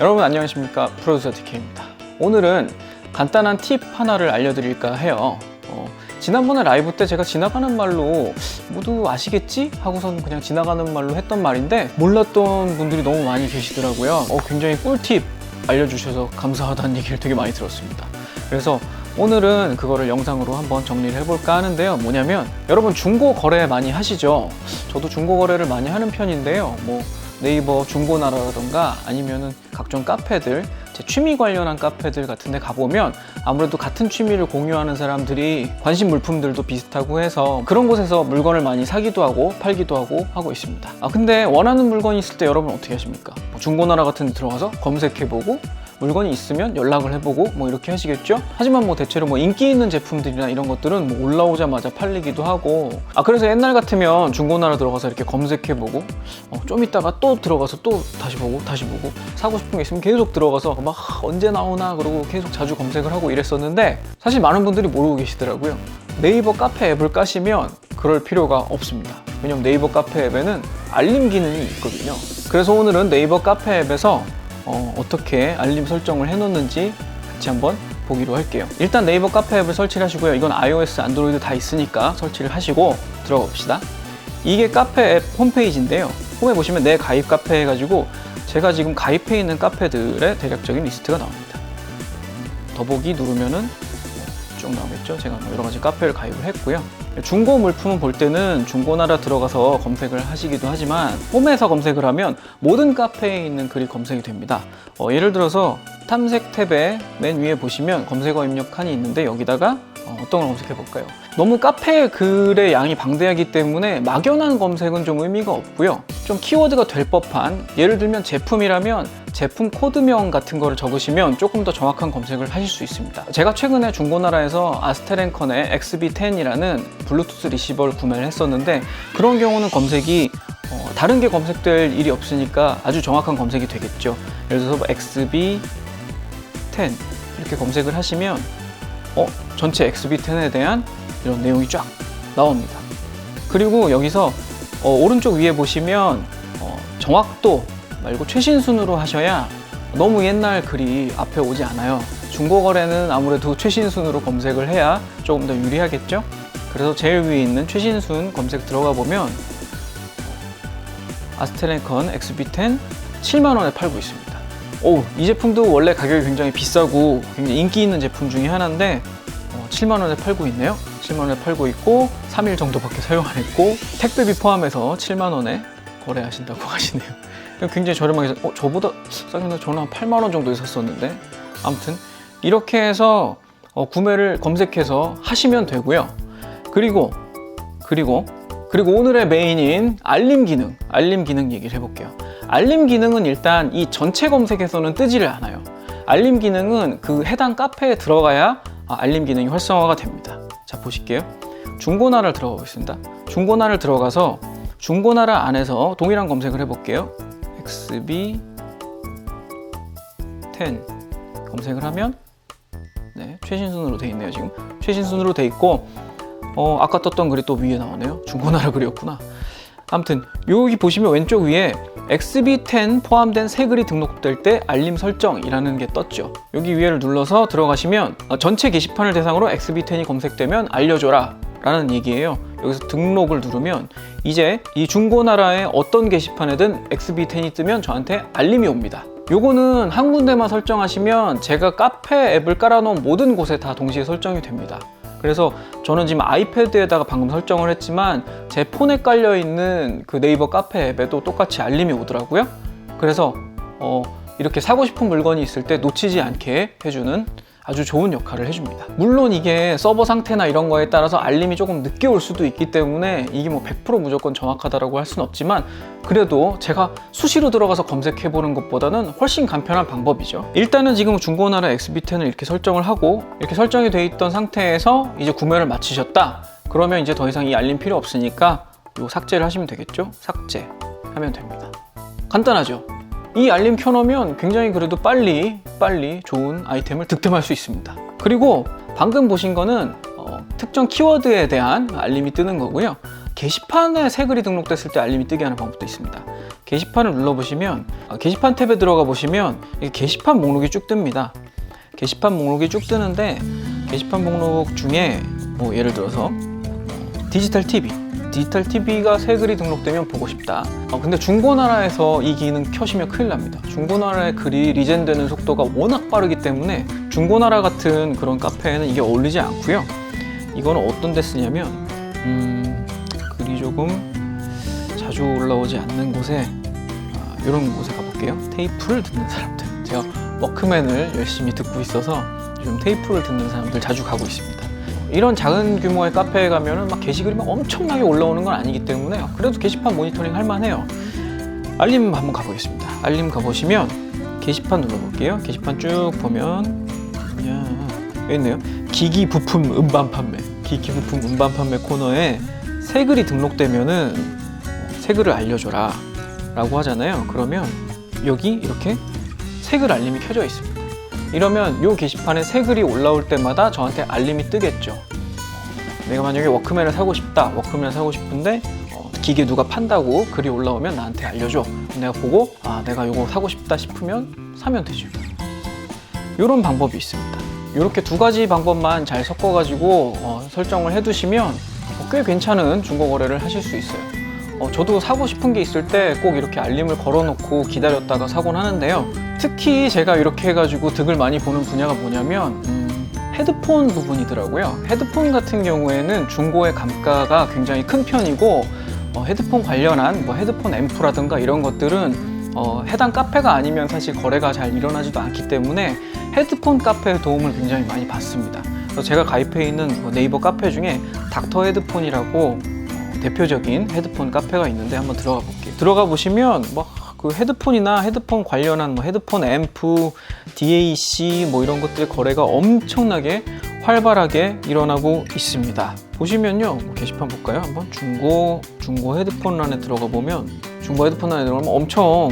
여러분 안녕하십니까, 프로듀서 DK입니다. 오늘은 간단한 팁 하나를 알려드릴까 해요. 지난번에 라이브 때 제가 지나가는 말로 모두 아시겠지? 하고선 그냥 지나가는 말로 했던 말인데 몰랐던 분들이 너무 많이 계시더라고요. 굉장히 꿀팁 알려주셔서 감사하다는 얘기를 되게 많이 들었습니다. 그래서 오늘은 그거를 영상으로 한번 정리를 해볼까 하는데요. 뭐냐면 여러분 중고 거래 많이 하시죠? 저도 중고 거래를 많이 하는 편인데요. 네이버 중고나라라던가 아니면은 각종 카페들, 제 취미 관련한 카페들 같은 데 가보면 아무래도 같은 취미를 공유하는 사람들이 관심 물품들도 비슷하고 해서 그런 곳에서 물건을 많이 사기도 하고 팔기도 하고 있습니다. 근데 원하는 물건이 있을 때 여러분 어떻게 하십니까? 중고나라 같은 데 들어가서 검색해보고 물건이 있으면 연락을 해보고 이렇게 하시겠죠? 하지만 대체로 인기 있는 제품들이나 이런 것들은 올라오자마자 팔리기도 하고 그래서 옛날 같으면 중고나라 들어가서 이렇게 검색해보고 좀 있다가 또 들어가서 또 다시 보고 사고 싶은 게 있으면 계속 들어가서 막 언제 나오나 그러고 계속 자주 검색을 하고 이랬었는데 사실 많은 분들이 모르고 계시더라고요. 네이버 카페 앱을 까시면 그럴 필요가 없습니다. 왜냐면 네이버 카페 앱에는 알림 기능이 있거든요. 그래서 오늘은 네이버 카페 앱에서 어떻게 알림 설정을 해놓는지 같이 한번 보기로 할게요. 일단 네이버 카페 앱을 설치를 하시고요. 이건 iOS, 안드로이드 다 있으니까 설치를 하시고 들어가 봅시다. 이게 카페 앱 홈페이지인데요. 홈에 보시면 내 가입 카페 해가지고 제가 지금 가입해 있는 카페들의 대략적인 리스트가 나옵니다. 더보기 누르면은 쭉 나오겠죠. 제가 여러 가지 카페를 가입을 했고요. 중고 물품을 볼 때는 중고나라 들어가서 검색을 하시기도 하지만 홈에서 검색을 하면 모든 카페에 있는 글이 검색이 됩니다. 예를 들어서 탐색 탭에 맨 위에 보시면 검색어 입력 칸이 있는데 여기다가 어떤 걸 검색해 볼까요? 너무 카페 글의 양이 방대하기 때문에 막연한 검색은 좀 의미가 없고요. 좀 키워드가 될 법한, 예를 들면 제품이라면 제품 코드명 같은 거를 적으시면 조금 더 정확한 검색을 하실 수 있습니다. 제가 최근에 중고나라에서 아스테렌컨의 XB10이라는 블루투스 리시버를 구매를 했었는데 그런 경우는 검색이 다른 게 검색될 일이 없으니까 아주 정확한 검색이 되겠죠. 예를 들어서 XB10 이렇게 검색을 하시면 전체 XB10에 대한 이런 내용이 쫙 나옵니다. 그리고 여기서 오른쪽 위에 보시면 정확도 말고 최신 순으로 하셔야 너무 옛날 글이 앞에 오지 않아요. 중고 거래는 아무래도 최신 순으로 검색을 해야 조금 더 유리하겠죠? 그래서 제일 위에 있는 최신 순 검색 들어가 보면 아스테렌컨 XB10 7만원에 팔고 있습니다. 이 제품도 원래 가격이 굉장히 비싸고 굉장히 인기 있는 제품 중에 하나인데 7만원에 팔고 있네요. 7만원에 팔고 있고 3일 정도밖에 사용 안 했고 택배비 포함해서 7만원에 거래하신다고 하시네요. 굉장히 저렴하게 저보다 싸게 저는 한 8만원 정도에 샀었는데 아무튼 이렇게 해서 구매를 검색해서 하시면 되고요. 그리고 오늘의 메인인 알림 기능 얘기를 해볼게요. 알림 기능은 일단 이 전체 검색에서는 뜨지를 않아요. 알림 기능은 그 해당 카페에 들어가야 알림 기능이 활성화가 됩니다. 자, 보실게요. 중고나라를 들어가 보겠습니다. 중고나라를 들어가서 중고나라 안에서 동일한 검색을 해볼게요. XB10 검색을 하면 최신 순으로 돼 있네요. 지금 최신 순으로 돼 있고 아까 떴던 글이 또 위에 나오네요. 중고나라 글이었구나. 아무튼 여기 보시면 왼쪽 위에 XB10 포함된 새 글이 등록될 때 알림 설정이라는 게 떴죠. 여기 위에를 눌러서 들어가시면 전체 게시판을 대상으로 XB10이 검색되면 알려줘라 라는 얘기예요. 여기서 등록을 누르면 이제 이 중고나라의 어떤 게시판에든 XB10이 뜨면 저한테 알림이 옵니다. 요거는 한 군데만 설정하시면 제가 카페 앱을 깔아놓은 모든 곳에 다 동시에 설정이 됩니다. 그래서 저는 지금 아이패드에다가 방금 설정을 했지만 제 폰에 깔려있는 그 네이버 카페 앱에도 똑같이 알림이 오더라고요. 그래서 이렇게 사고 싶은 물건이 있을 때 놓치지 않게 해주는 아주 좋은 역할을 해줍니다. 물론 이게 서버 상태나 이런 거에 따라서 알림이 조금 늦게 올 수도 있기 때문에 이게 100% 무조건 정확하다라고 할 수는 없지만 그래도 제가 수시로 들어가서 검색해보는 것보다는 훨씬 간편한 방법이죠. 일단은 지금 중고나라 XB10을 이렇게 설정을 하고 이렇게 설정이 돼 있던 상태에서 이제 구매를 마치셨다. 그러면 이제 더 이상 이 알림 필요 없으니까 요 삭제를 하시면 되겠죠. 삭제하면 됩니다. 간단하죠. 이 알림 켜놓으면 굉장히 그래도 빨리 좋은 아이템을 득템할 수 있습니다. 그리고 방금 보신 거는 특정 키워드에 대한 알림이 뜨는 거고요. 게시판에 새 글이 등록됐을 때 알림이 뜨게 하는 방법도 있습니다. 게시판을 눌러보시면 게시판 탭에 들어가 보시면 게시판 목록이 쭉 뜹니다. 게시판 목록이 쭉 뜨는데 게시판 목록 중에 뭐 예를 들어서 디지털 TV가 새 글이 등록되면 보고 싶다. 근데 중고나라에서 이 기능 켜시면 큰일 납니다. 중고나라의 글이 리젠되는 속도가 워낙 빠르기 때문에 중고나라 같은 그런 카페에는 이게 어울리지 않고요. 이거는 어떤 데 쓰냐면 글이 조금 자주 올라오지 않는 곳에 이런 곳에 가볼게요. 테이프를 듣는 사람들. 제가 워크맨을 열심히 듣고 있어서 요즘 테이프를 듣는 사람들 자주 가고 있습니다. 이런 작은 규모의 카페에 가면은 막 게시글이 막 엄청나게 올라오는 건 아니기 때문에 그래도 게시판 모니터링 할 만해요. 알림 한번 가보겠습니다. 알림 가보시면 게시판 눌러볼게요. 게시판 쭉 보면 여기 있네요. 기기 부품 음반 판매. 기기 부품 음반 판매 코너에 새 글이 등록되면은 새 글을 알려줘라 라고 하잖아요. 그러면 여기 이렇게 새 글 알림이 켜져 있습니다. 이러면 이 게시판에 새 글이 올라올 때마다 저한테 알림이 뜨겠죠. 내가 만약에 워크맨을 사고 싶다. 워크맨을 사고 싶은데 기계 누가 판다고 글이 올라오면 나한테 알려줘. 내가 보고 내가 이거 사고 싶다 싶으면 사면 되죠. 이런 방법이 있습니다. 이렇게 두 가지 방법만 잘 섞어가지고 설정을 해두시면 꽤 괜찮은 중고 거래를 하실 수 있어요. 저도 사고 싶은 게 있을 때 꼭 이렇게 알림을 걸어놓고 기다렸다가 사곤 하는데요. 특히 제가 이렇게 해가지고 득을 많이 보는 분야가 뭐냐면 헤드폰 부분이더라고요. 헤드폰 같은 경우에는 중고의 감가가 굉장히 큰 편이고 헤드폰 관련한 헤드폰 앰프라든가 이런 것들은 해당 카페가 아니면 사실 거래가 잘 일어나지도 않기 때문에 헤드폰 카페의 도움을 굉장히 많이 받습니다. 그래서 제가 가입해 있는 네이버 카페 중에 닥터 헤드폰이라고 대표적인 헤드폰 카페가 있는데 한번 들어가 볼게요. 들어가 보시면 그 헤드폰이나 헤드폰 관련한 헤드폰 앰프, DAC 이런 것들의 거래가 엄청나게 활발하게 일어나고 있습니다. 보시면요, 게시판 볼까요? 한번 중고 헤드폰 란에 들어가 보면 중고 헤드폰 란에 들어가면 엄청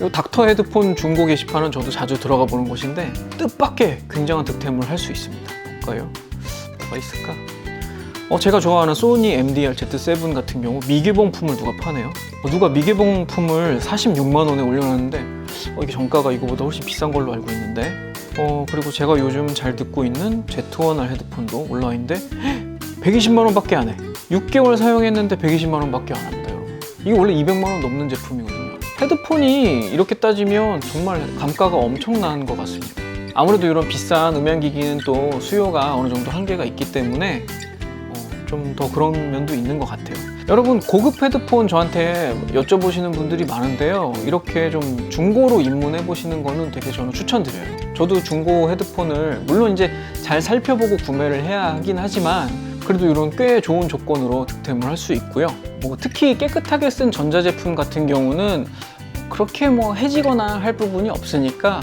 이 닥터 헤드폰 중고 게시판은 저도 자주 들어가 보는 곳인데 뜻밖의 굉장한 득템을 할 수 있습니다. 볼까요? 뭐가 있을까? 제가 좋아하는 소니 MDR-Z7 같은 경우 미개봉품을 누가 파네요. 누가 미개봉품을 46만 원에 올려놨는데 이게 정가가 이거보다 훨씬 비싼 걸로 알고 있는데 그리고 제가 요즘 잘 듣고 있는 Z1R 헤드폰도 올라와 있는데 120만 원밖에 안 해. 6개월 사용했는데 120만 원밖에 안 합니다, 여러분. 이게 원래 200만 원 넘는 제품이거든요. 헤드폰이 이렇게 따지면 정말 감가가 엄청난 것 같습니다. 아무래도 이런 비싼 음향기기는 또 수요가 어느 정도 한계가 있기 때문에 좀 더 그런 면도 있는 것 같아요. 여러분, 고급 헤드폰 저한테 여쭤보시는 분들이 많은데요. 이렇게 좀 중고로 입문해 보시는 거는 되게 저는 추천드려요. 저도 중고 헤드폰을 물론 이제 잘 살펴보고 구매를 해야 하긴 하지만 그래도 이런 꽤 좋은 조건으로 득템을 할 수 있고요. 특히 깨끗하게 쓴 전자제품 같은 경우는 그렇게 해지거나 할 부분이 없으니까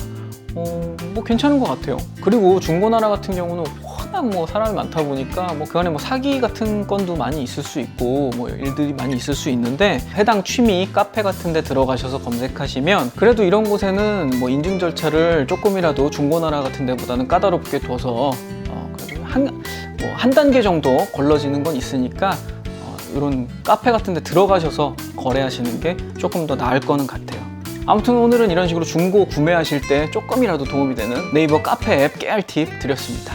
괜찮은 것 같아요. 그리고 중고나라 같은 경우는 워낙 사람이 많다 보니까 그 안에 사기 같은 건도 많이 있을 수 있고 일들이 많이 있을 수 있는데 해당 취미 카페 같은 데 들어가셔서 검색하시면 그래도 이런 곳에는 인증 절차를 조금이라도 중고나라 같은 데보다는 까다롭게 둬서 그래도 한 단계 정도 걸러지는 건 있으니까 이런 카페 같은 데 들어가셔서 거래하시는 게 조금 더 나을 거는 같아요. 아무튼 오늘은 이런 식으로 중고 구매하실 때 조금이라도 도움이 되는 네이버 카페 앱 깨알 팁 드렸습니다.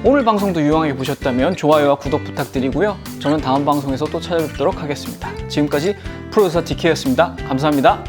오늘 방송도 유용하게 보셨다면 좋아요와 구독 부탁드리고요. 저는 다음 방송에서 또 찾아뵙도록 하겠습니다. 지금까지 프로듀서 DK였습니다. 감사합니다.